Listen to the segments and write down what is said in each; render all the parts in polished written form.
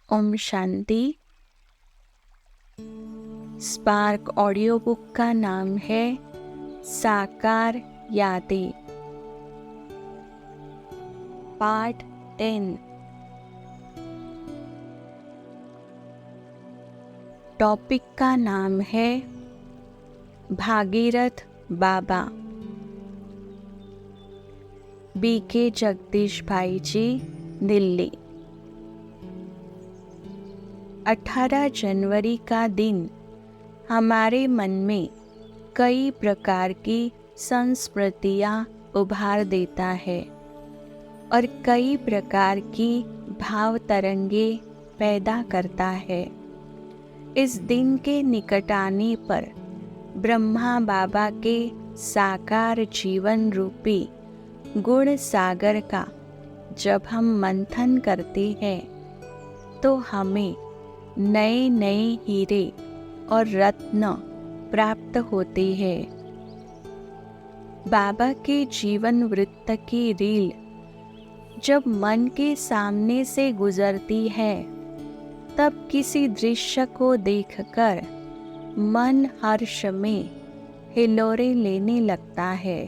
Om Shanti. Spark audio book का नाम है साकार यादें, पार्ट 10। टॉपिक का नाम है भागीरथ बाबा। बीके जगदीश भाई जी, दिल्ली। 18 जनवरी का दिन हमारे मन में कई प्रकार की संस्मृतियाँ उभार देता है और कई प्रकार की भाव तरंगे पैदा करता है। इस दिन के निकट आने पर ब्रह्मा बाबा के साकार जीवन रूपी गुण सागर का जब हम मंथन करते हैं तो हमें नए नए हीरे और रत्न प्राप्त होते हैं। बाबा के जीवन वृत्त की रील जब मन के सामने से गुजरती है तब किसी दृश्य को देखकर मन हर्ष में हिलोरे लेने लगता है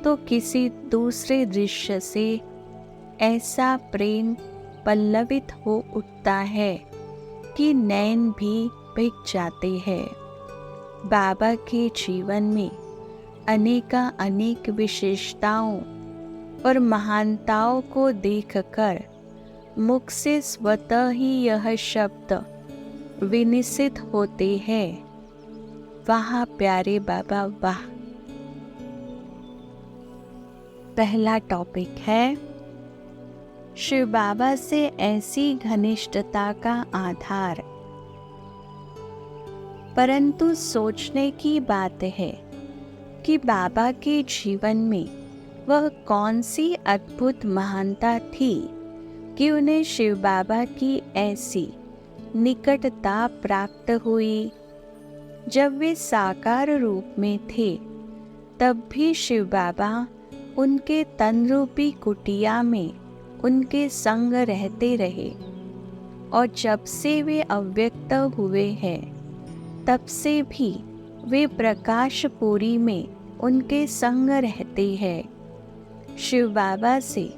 तो किसी दूसरे दृश्य से ऐसा प्रेम पल्लवित हो उठता है कि नैन भी भीग जाते हैं। बाबा के जीवन में अनेक विशेषताओं और महानताओं को देखकर मुख से स्वतः ही यह शब्द विनिसित होते हैं, वाह प्यारे बाबा वाह। पहला टॉपिक है शिव बाबा से ऐसी घनिष्ठता का आधार। परंतु सोचने की बात है कि बाबा के जीवन में वह कौन सी अद्भुत महानता थी कि उन्हें शिव बाबा की ऐसी निकटता प्राप्त हुई। जब वे साकार रूप में थे तब भी शिव बाबा उनके तन रूपी कुटिया में उनके संग रहते रहे और जब से वे अव्यक्त हुए हैं तब से भी वे प्रकाशपुरी में उनके संग रहते हैं। शिव बाबा से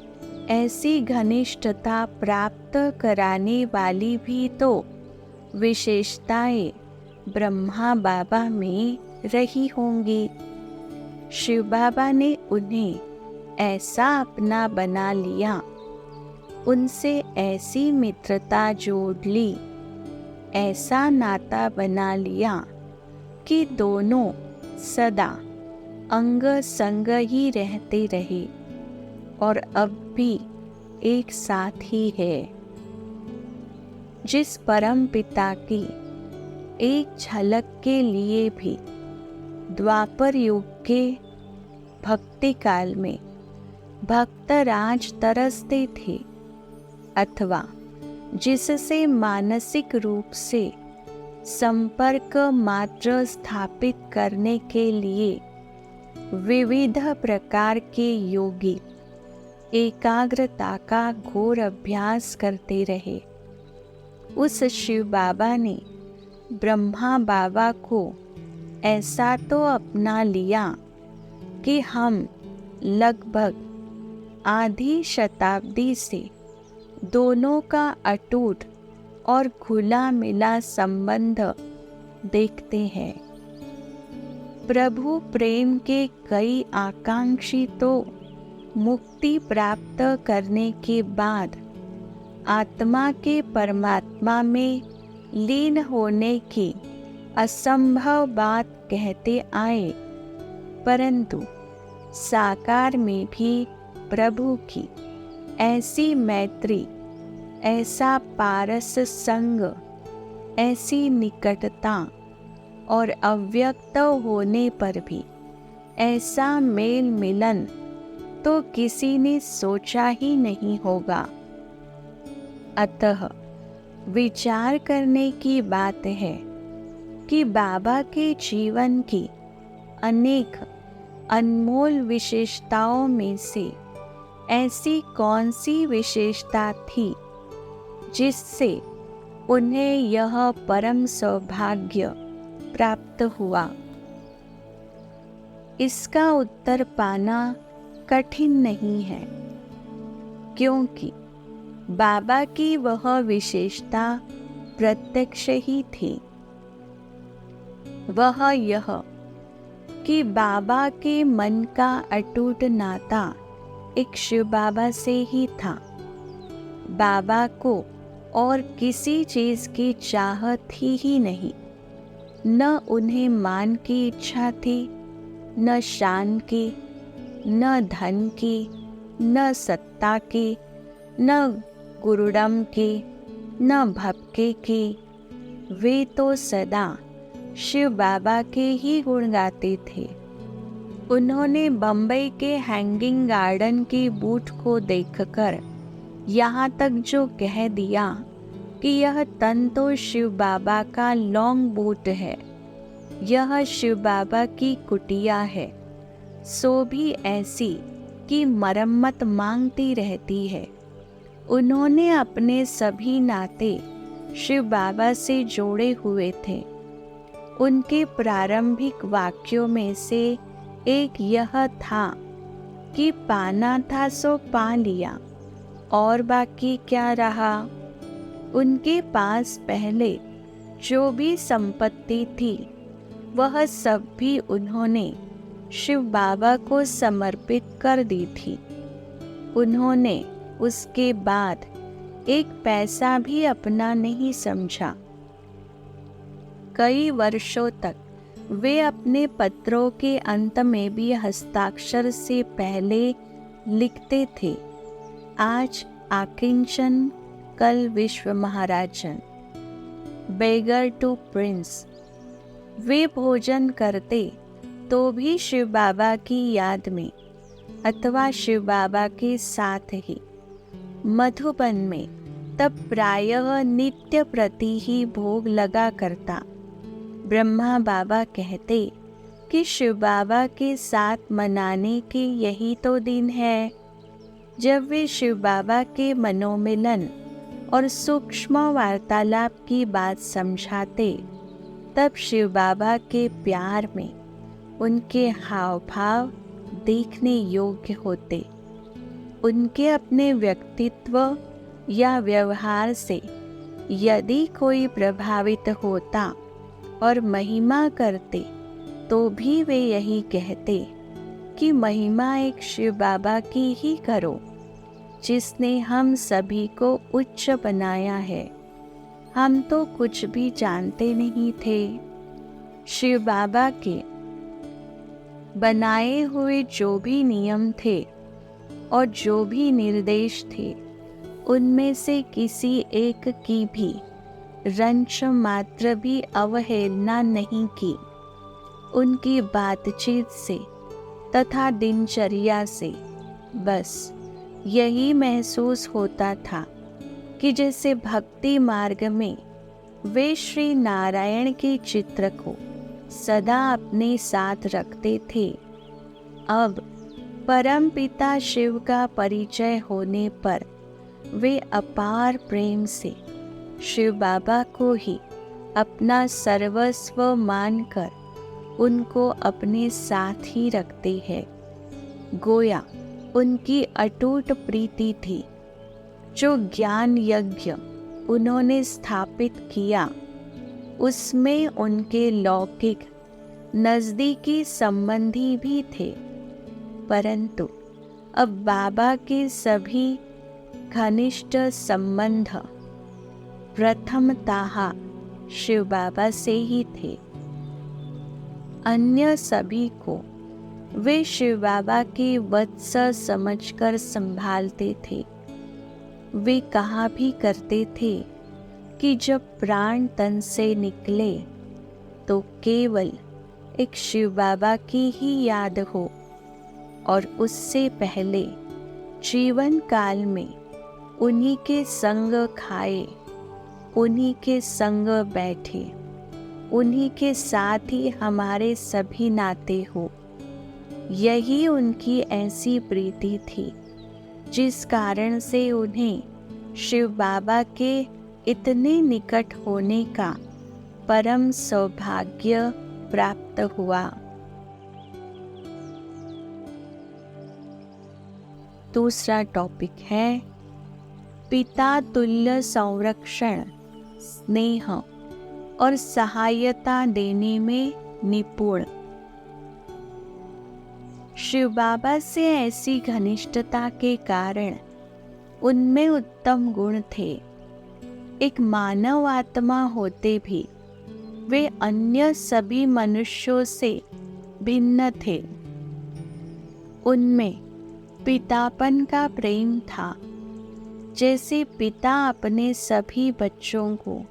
ऐसी घनिष्ठता प्राप्त कराने वाली भी तो विशेषताएं ब्रह्मा बाबा में रही होंगी। शिव बाबा ने उन्हें ऐसा अपना बना लिया, उनसे ऐसी मित्रता जोड़ ली, ऐसा नाता बना लिया कि दोनों सदा अंग संग ही रहते रहे और अब भी एक साथ ही है। जिस परम पिता की एक झलक के लिए भी द्वापर युग के भक्ति काल में भक्तराज तरसते थे, अथवा जिससे मानसिक रूप से संपर्क मात्र स्थापित करने के लिए विविध प्रकार के योगी एकाग्रता का घोर अभ्यास करते रहे, उस शिव बाबा ने ब्रह्मा बाबा को ऐसा तो अपना लिया कि हम लगभग आधी शताब्दी से दोनों का अटूट और खुला मिला संबंध देखते हैं। प्रभु प्रेम के कई आकांक्षी तो मुक्ति प्राप्त करने के बाद आत्मा के परमात्मा में लीन होने की असंभव बात कहते आए, परंतु साकार में भी प्रभु की ऐसी मैत्री, ऐसा पारस संग, ऐसी निकटता और अव्यक्त होने पर भी ऐसा मेल मिलन तो किसी ने सोचा ही नहीं होगा। अतः विचार करने की बात है कि बाबा के जीवन की अनेक अनमोल विशेषताओं में से ऐसी कौन सी विशेषता थी जिससे उन्हें यह परम सौभाग्य प्राप्त हुआ। इसका उत्तर पाना कठिन नहीं है, क्योंकि बाबा की वह विशेषता प्रत्यक्ष ही थी। वह यह कि बाबा के मन का अटूट नाता एक शिव बाबा से ही था। बाबा को और किसी चीज की चाहत थी ही नहीं। न उन्हें मान की इच्छा थी, न शान की, न धन की, न सत्ता की, न गुरुडम की, न भपके की। वे तो सदा शिव बाबा के ही गुण गाते थे। उन्होंने बम्बई के हैंगिंग गार्डन की बूट को देखकर यहाँ तक जो कह दिया कि यह तन तो शिव बाबा का लॉन्ग बूट है, यह शिव बाबा की कुटिया है, सो भी ऐसी कि मरम्मत मांगती रहती है। उन्होंने अपने सभी नाते शिव बाबा से जोड़े हुए थे। उनके प्रारंभिक वाक्यों में से एक यह था कि पाना था सो पा लिया, और बाकी क्या रहा। उनके पास पहले जो भी संपत्ति थी वह सब भी उन्होंने शिव बाबा को समर्पित कर दी थी। उन्होंने उसके बाद एक पैसा भी अपना नहीं समझा। कई वर्षों तक वे अपने पत्रों के अंत में भी हस्ताक्षर से पहले लिखते थे, आज आकिंचन, कल विश्व महाराजन, बेगर टू प्रिंस। वे भोजन करते तो भी शिव बाबा की याद में अथवा शिव बाबा के साथ ही। मधुबन में तब प्रायः नित्य प्रति ही भोग लगा करता। ब्रह्मा बाबा कहते कि शिव बाबा के साथ मनाने के यही तो दिन है जब वे शिव बाबा के मनोमिलन और सूक्ष्म वार्तालाप की बात समझाते। तब शिव बाबा के प्यार में उनके हाव भाव देखने योग्य होते। उनके अपने व्यक्तित्व या व्यवहार से यदि कोई प्रभावित होता और महिमा करते तो भी वे यही कहते कि महिमा एक शिव बाबा की ही करो, जिसने हम सभी को उच्च बनाया है। हम तो कुछ भी जानते नहीं थे। शिव बाबा के बनाए हुए जो भी नियम थे और जो भी निर्देश थे, उनमें से किसी एक की भी रंच मात्र भी अवहेलना नहीं की। उनकी बातचीत से तथा दिनचर्या से बस यही महसूस होता था कि जैसे भक्ति मार्ग में वे श्री नारायण के चित्र को सदा अपने साथ रखते थे। अब परम पिता शिव का परिचय होने पर वे अपार प्रेम से शिव बाबा को ही अपना सर्वस्व मानकर उनको अपने साथ ही रखते हैं। गोया उनकी अटूट प्रीति थी। जो ज्ञान यज्ञ उन्होंने स्थापित किया, उसमें उनके लौकिक नज़दीकी संबंधी भी थे, परंतु अब बाबा के सभी घनिष्ठ संबंध प्रथमतः शिव बाबा से ही थे। अन्य सभी को वे शिव बाबा के वत्स समझकर संभालते थे। वे कहा भी करते थे कि जब प्राण तन से निकले तो केवल एक शिव बाबा की ही याद हो, और उससे पहले जीवन काल में उन्हीं के संग खाए, उन्हीं के संग बैठे, उन्हीं के साथ ही हमारे सभी नाते हो। यही उनकी ऐसी प्रीति थी जिस कारण से उन्हें शिव बाबा के इतने निकट होने का परम सौभाग्य प्राप्त हुआ। दूसरा टॉपिक है पिता तुल्य संरक्षण, स्नेह और सहायता देने में निपुण। शिव बाबा से ऐसी घनिष्ठता के कारण उनमें उत्तम गुण थे। एक मानव आत्मा होते भी वे अन्य सभी मनुष्यों से भिन्न थे। उनमें पितापन का प्रेम था। जैसे पिता अपने सभी बच्चों को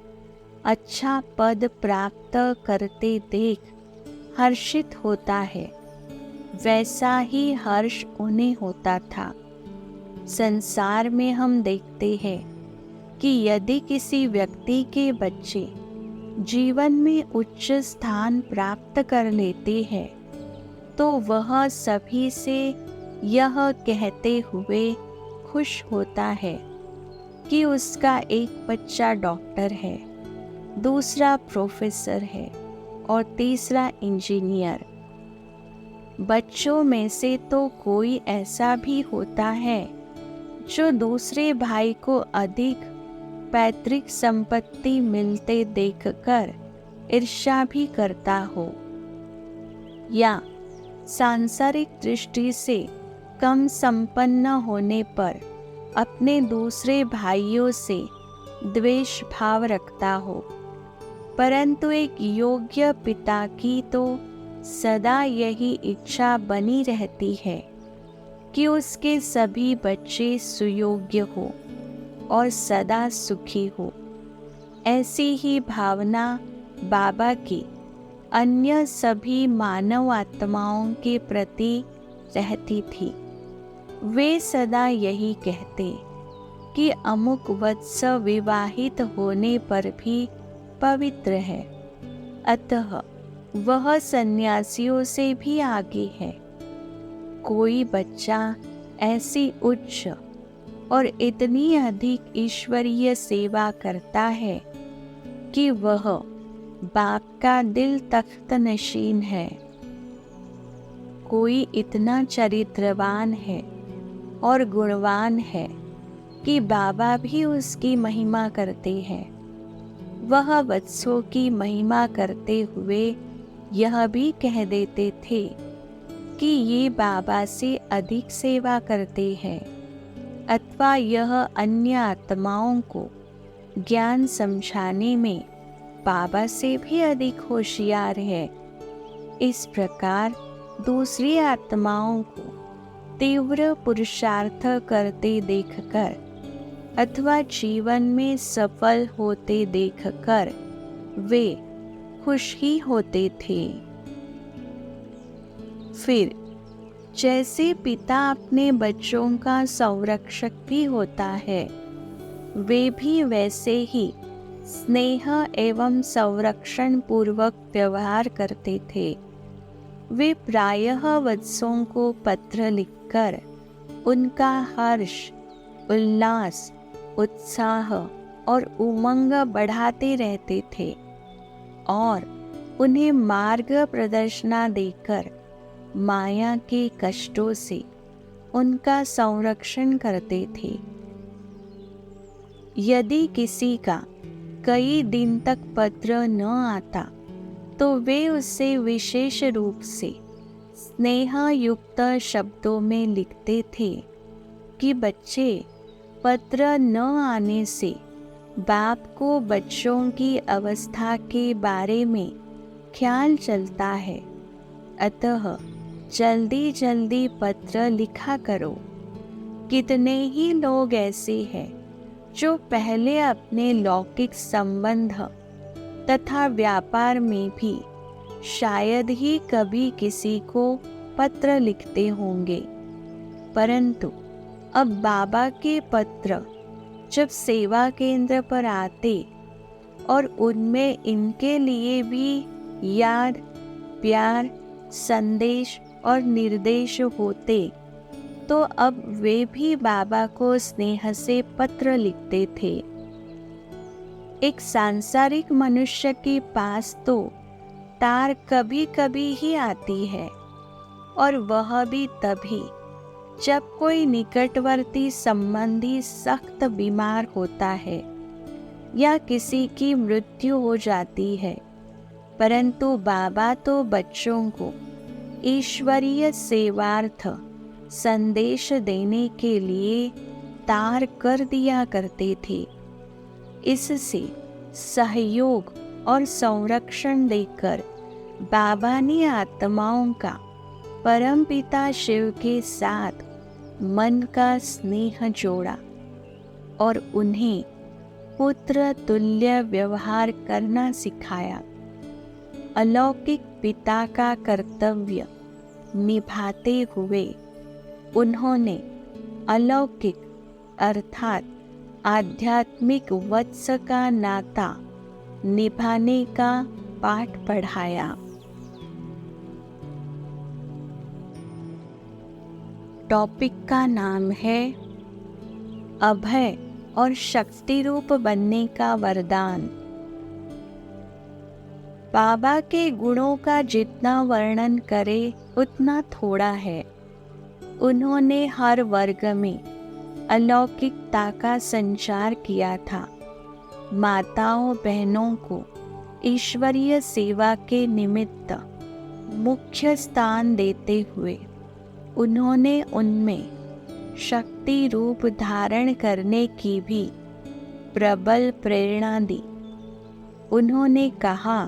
अच्छा पद प्राप्त करते देख हर्षित होता है, वैसा ही हर्ष उन्हें होता था। संसार में हम देखते हैं कि यदि किसी व्यक्ति के बच्चे जीवन में उच्च स्थान प्राप्त कर लेते हैं तो वह सभी से यह कहते हुए खुश होता है कि उसका एक बच्चा डॉक्टर है, दूसरा प्रोफेसर है और तीसरा इंजीनियर। बच्चों में से तो कोई ऐसा भी होता है जो दूसरे भाई को अधिक पैतृक संपत्ति मिलते देखकर ईर्ष्या भी करता हो, या सांसारिक दृष्टि से कम संपन्न होने पर अपने दूसरे भाइयों से द्वेष भाव रखता हो। परंतु एक योग्य पिता की तो सदा यही इच्छा बनी रहती है कि उसके सभी बच्चे सुयोग्य हो और सदा सुखी हो। ऐसी ही भावना बाबा की अन्य सभी मानव आत्माओं के प्रति रहती थी। वे सदा यही कहते कि अमुक वत्स विवाहित होने पर भी पवित्र है, अतः वह सन्यासियों से भी आगे है। कोई बच्चा ऐसी उच्च और इतनी अधिक ईश्वरीय सेवा करता है कि वह बाप का दिल तख्त नशीन है। कोई इतना चरित्रवान है और गुणवान है कि बाबा भी उसकी महिमा करते हैं। वह वत्सों की महिमा करते हुए यह भी कह देते थे कि ये बाबा से अधिक सेवा करते हैं, अथवा यह अन्य आत्माओं को ज्ञान समझाने में बाबा से भी अधिक होशियार है। इस प्रकार दूसरी आत्माओं को तीव्र पुरुषार्थ करते देखकर अथवा जीवन में सफल होते देखकर वे खुश ही होते थे। फिर जैसे पिता अपने बच्चों का संरक्षक भी होता है, वे भी वैसे ही स्नेह एवं संरक्षण पूर्वक व्यवहार करते थे। वे प्रायः वत्सों को पत्र लिखकर उनका हर्ष, उल्लास, उत्साह और उमंग बढ़ाते रहते थे और उन्हें मार्ग प्रदर्शना देकर माया के कष्टों से उनका संरक्षण करते थे। यदि किसी का कई दिन तक पत्र न आता तो वे उसे विशेष रूप से स्नेह युक्त शब्दों में लिखते थे कि बच्चे, पत्र न आने से बाप को बच्चों की अवस्था के बारे में ख्याल चलता है, अतः जल्दी जल्दी पत्र लिखा करो। कितने ही लोग ऐसे हैं जो पहले अपने लौकिक संबंध तथा व्यापार में भी शायद ही कभी किसी को पत्र लिखते होंगे, परंतु अब बाबा के पत्र जब सेवा केंद्र पर आते और उनमें इनके लिए भी याद, प्यार, संदेश और निर्देश होते तो अब वे भी बाबा को स्नेह से पत्र लिखते थे। एक सांसारिक मनुष्य के पास तो तार कभी कभी ही आती है, और वह भी तभी जब कोई निकटवर्ती संबंधी सख्त बीमार होता है या किसी की मृत्यु हो जाती है। परंतु बाबा तो बच्चों को ईश्वरीय सेवार्थ संदेश देने के लिए तार कर दिया करते थे। इससे सहयोग और संरक्षण देकर बाबा ने आत्माओं का परमपिता शिव के साथ मन का स्नेह जोड़ा और उन्हें पुत्र तुल्य व्यवहार करना सिखाया। अलौकिक पिता का कर्तव्य निभाते हुए उन्होंने अलौकिक अर्थात आध्यात्मिक वत्स का नाता निभाने का पाठ पढ़ाया। टॉपिक का नाम है अभय और शक्ति रूप बनने का वरदान। बाबा के गुणों का जितना वर्णन करे उतना थोड़ा है। उन्होंने हर वर्ग में अलौकिकता का संचार किया था। माताओं बहनों को ईश्वरीय सेवा के निमित्त मुख्य स्थान देते हुए उन्होंने उनमें शक्ति रूप धारण करने की भी प्रबल प्रेरणा दी। उन्होंने कहा,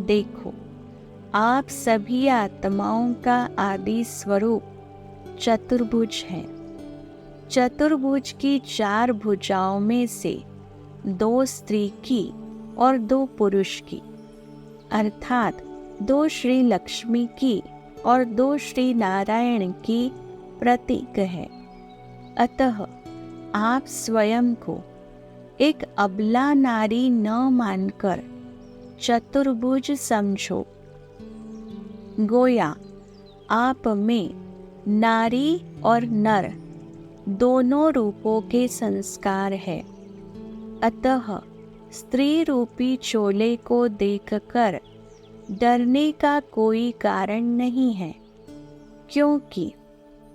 देखो, आप सभी आत्माओं का आदि स्वरूप चतुर्भुज है। चतुर्भुज की 4 भुजाओं में से 2 स्त्री की और 2 पुरुष की, अर्थात 2 श्री लक्ष्मी की और 2 श्री नारायण की प्रतीक है। अतः आप स्वयं को एक अबला नारी न मानकर चतुर्भुज समझो। गोया आप में नारी और नर दोनों रूपों के संस्कार है। अतः स्त्री रूपी चोले को देखकर डरने का कोई कारण नहीं है, क्योंकि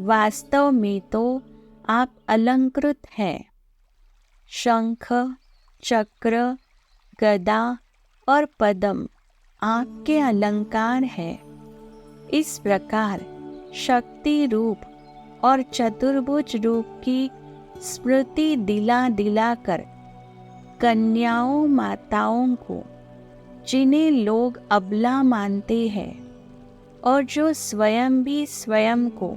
वास्तव में तो आप अलंकृत हैं। शंख, चक्र, गदा और पद्म आपके अलंकार है। इस प्रकार शक्ति रूप और चतुर्भुज रूप की स्मृति दिला दिलाकर कन्याओं माताओं को, जिन्हें लोग अबला मानते हैं और जो स्वयं भी स्वयं को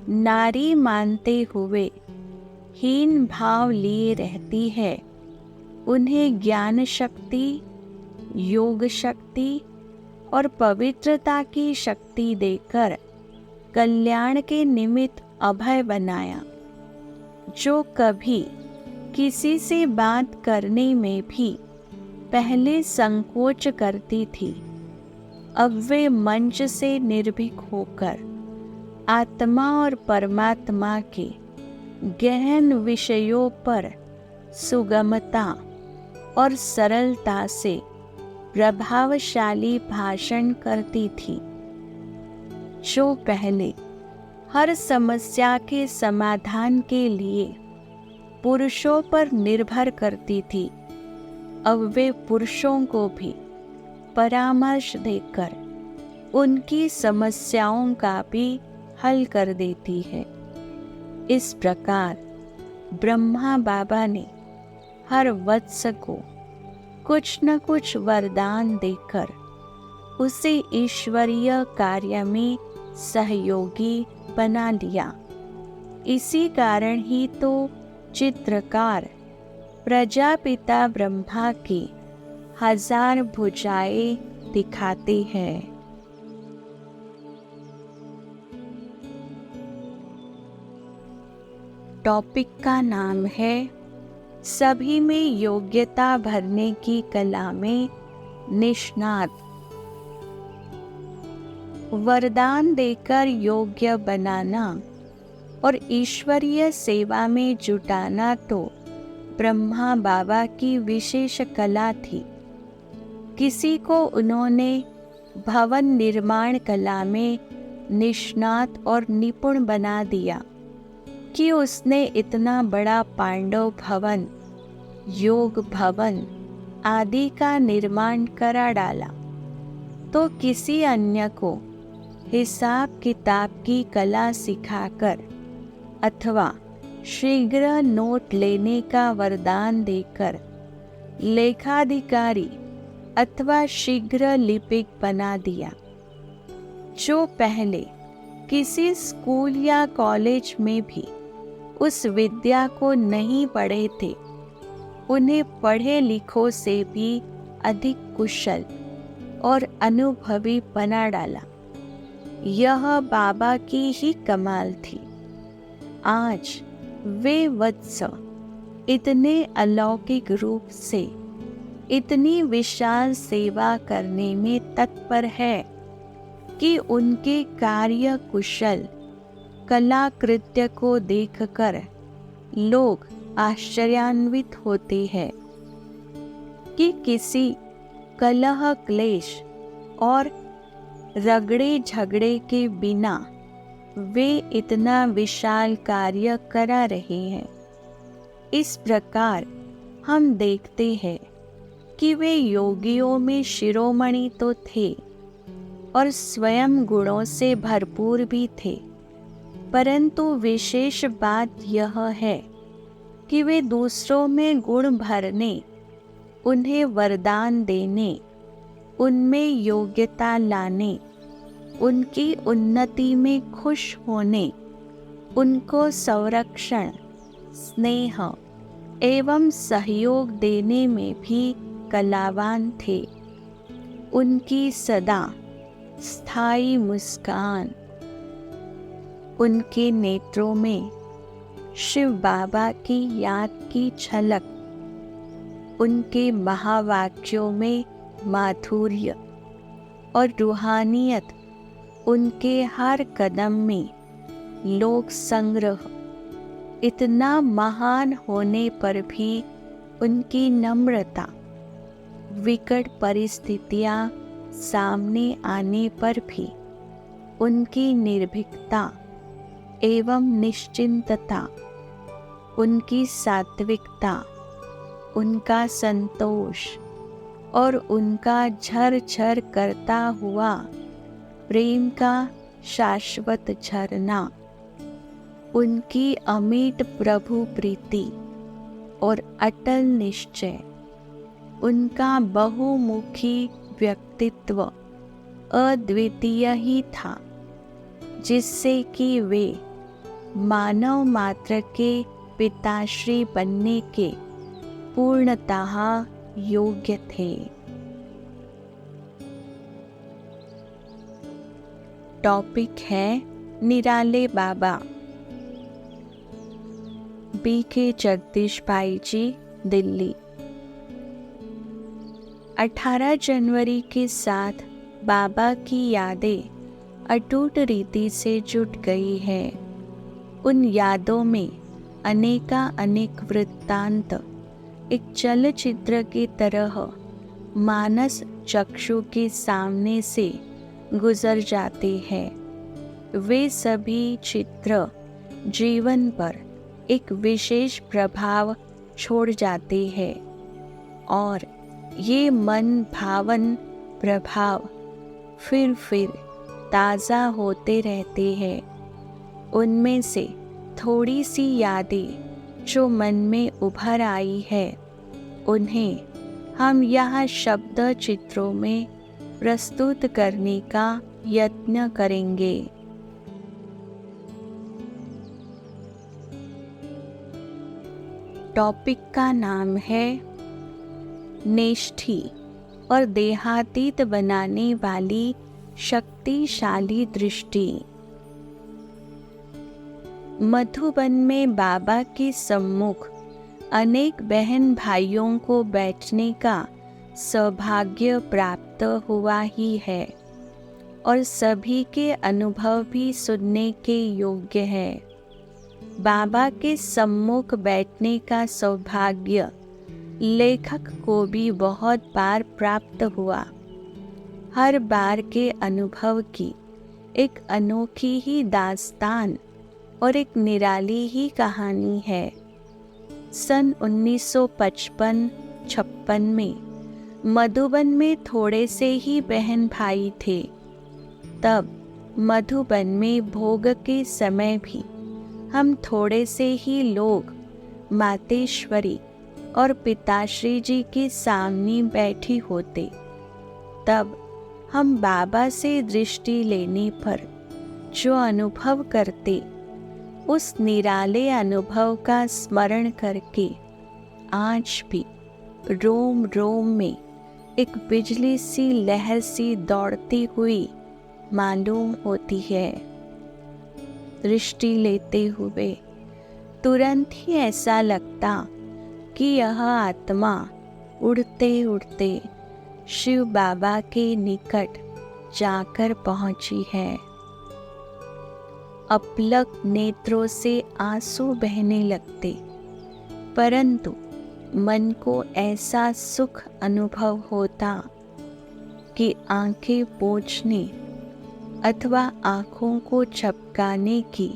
नारी मानते हुए हीन भाव लिए रहती है, उन्हें ज्ञान शक्ति, योग शक्ति और पवित्रता की शक्ति देकर कल्याण के निमित्त अभय बनाया। जो कभी किसी से बात करने में भी पहले संकोच करती थी, अब वे मंच से निर्भीक होकर आत्मा और परमात्मा के गहन विषयों पर सुगमता और सरलता से प्रभावशाली भाषण करती थी। जो पहले हर समस्या के समाधान के लिए पुरुषों पर निर्भर करती थी, अब वे पुरुषों को भी परामर्श देकर उनकी समस्याओं का भी हल कर देती है। इस प्रकार ब्रह्मा बाबा ने हर वत्स को कुछ न कुछ वरदान देकर उसे ईश्वरीय कार्य में सहयोगी बना लिया। इसी कारण ही तो चित्रकार प्रजापिता ब्रह्मा की 1000 भुजाएं दिखाते हैं। टॉपिक का नाम है सभी में योग्यता भरने की कला में निष्णात। वरदान देकर योग्य बनाना और ईश्वरीय सेवा में जुटाना तो ब्रह्मा बाबा की विशेष कला थी। किसी को उन्होंने भवन निर्माण कला में निष्णात और निपुण बना दिया कि उसने इतना बड़ा पांडव भवन, योग भवन आदि का निर्माण करा डाला, तो किसी अन्य को हिसाब किताब की कला सिखाकर अथवा शीघ्र नोट लेने का वरदान देकर लेखाधिकारी अथवा शीघ्र लिपिक बना दिया। जो पहले किसी स्कूल या कॉलेज में भी उस विद्या को नहीं पढ़े थे, उन्हें पढ़े लिखों से भी अधिक कुशल और अनुभवी बना डाला। यह बाबा की ही कमाल थी। आज वे वत्स इतने अलौकिक रूप से इतनी विशाल सेवा करने में तत्पर है कि उनके कार्य कुशल कलाकृत्य को देखकर लोग आश्चर्यान्वित होते हैं कि किसी कलह क्लेश और रगड़े झगड़े के बिना वे इतना विशाल कार्य करा रहे हैं। इस प्रकार हम देखते हैं कि वे योगियों में शिरोमणि तो थे और स्वयं गुणों से भरपूर भी थे, परंतु विशेष बात यह है कि वे दूसरों में गुण भरने, उन्हें वरदान देने, उनमें योग्यता लाने, उनकी उन्नति में खुश होने, उनको संरक्षण, स्नेह एवं सहयोग देने में भी कलावान थे। उनकी सदा स्थायी मुस्कान, उनके नेत्रों में शिव बाबा की याद की झलक, उनके महावाक्यों में माधुर्य और रूहानियत, उनके हर कदम में लोक संग्रह, इतना महान होने पर भी उनकी नम्रता, विकट परिस्थितियां सामने आने पर भी उनकी निर्भीकता एवं निश्चिंतता, उनकी सात्विकता, उनका संतोष और उनका झरझर करता हुआ प्रेम का शाश्वत झरना, उनकी अमिट प्रभु प्रीति और अटल निश्चय, उनका बहुमुखी व्यक्तित्व अद्वितीय ही था, जिससे कि वे मानव मात्र के पिताश्री बनने के पूर्णतः योग्य थे। टॉपिक है निराले बाबा। B.K. जगदीश भाई जी, दिल्ली। 18 जनवरी के साथ बाबा की यादें अटूट रीति से जुट गई है। उन यादों में अनेक वृत्तांत एक चलचित्र की तरह मानस चक्षु के सामने से गुजर जाते हैं। वे सभी चित्र जीवन पर एक विशेष प्रभाव छोड़ जाते हैं और ये मन भावन प्रभाव फिर ताज़ा होते रहते हैं। उनमें से थोड़ी सी यादें जो मन में उभर आई है, उन्हें हम यहाँ शब्द चित्रों में प्रस्तुत करने का यत्न करेंगे। टॉपिक का नाम है नेष्ठी और देहातीत बनाने वाली शक्तिशाली दृष्टि। मधुबन में बाबा के सम्मुख अनेक बहन भाइयों को बैठने का सौभाग्य प्राप्त हुआ ही है और सभी के अनुभव भी सुनने के योग्य है। बाबा के सम्मुख बैठने का सौभाग्य लेखक को भी बहुत बार प्राप्त हुआ। हर बार के अनुभव की एक अनोखी ही दास्तान और एक निराली ही कहानी है। सन 1955-56 में मधुबन में थोड़े से ही बहन भाई थे। तब मधुबन में भोग के समय भी हम थोड़े से ही लोग मातेश्वरी और पिताश्री जी के सामने बैठी होते। तब हम बाबा से दृष्टि लेने पर जो अनुभव करते, उस निराले अनुभव का स्मरण करके आज भी रोम रोम में एक बिजली सी लहर सी दौड़ती हुई मालूम होती है। दृष्टि लेते हुए तुरंत ही ऐसा लगता कि यह आत्मा उड़ते उड़ते शिव बाबा के निकट जाकर पहुंची है। अपलक नेत्रों से आंसू बहने लगते, परंतु मन को ऐसा सुख अनुभव होता कि आंखें पोंछने अथवा आँखों को झपकाने की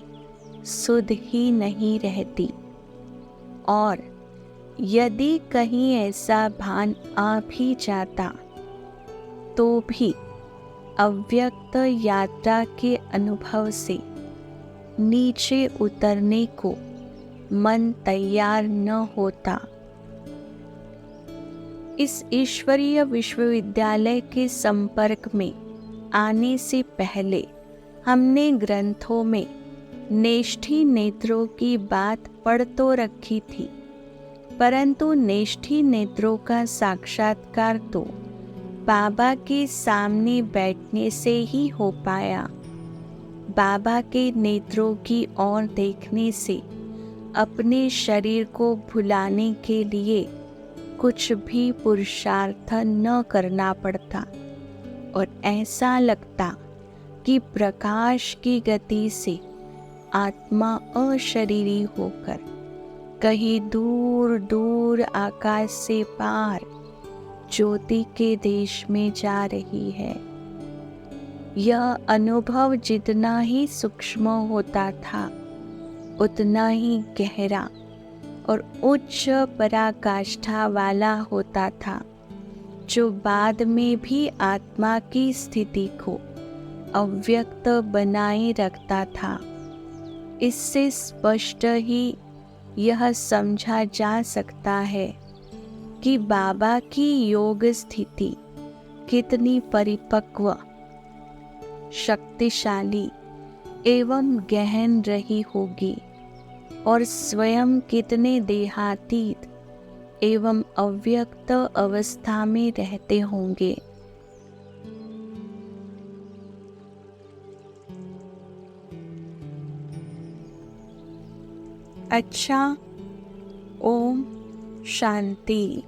सुध ही नहीं रहती। और यदि कहीं ऐसा भान आ भी जाता तो भी अव्यक्त यात्रा के अनुभव से नीचे उतरने को मन तैयार न होता। इस ईश्वरीय विश्वविद्यालय के संपर्क में आने से पहले हमने ग्रंथों में नेष्ठी नेत्रों की बात पढ़ तो रखी थी, परंतु नेष्ठी नेत्रों का साक्षात्कार तो बाबा के सामने बैठने से ही हो पाया। बाबा के नेत्रों की ओर देखने से अपने शरीर को भुलाने के लिए कुछ भी पुरुषार्थ न करना पड़ता और ऐसा लगता कि प्रकाश की गति से आत्मा अशरीरी होकर कहीं दूर दूर आकाश से पार ज्योति के देश में जा रही है। यह अनुभव जितना ही सूक्ष्म होता था, उतना ही गहरा और उच्च पराकाष्ठा वाला होता था, जो बाद में भी आत्मा की स्थिति को अव्यक्त बनाए रखता था। इससे स्पष्ट ही यह समझा जा सकता है कि बाबा की योग स्थिति कितनी परिपक्व, शक्तिशाली एवं गहन रही होगी और स्वयं कितने देहातीत एवं अव्यक्त अवस्था में रहते होंगे। अच्छा, ओम शांति।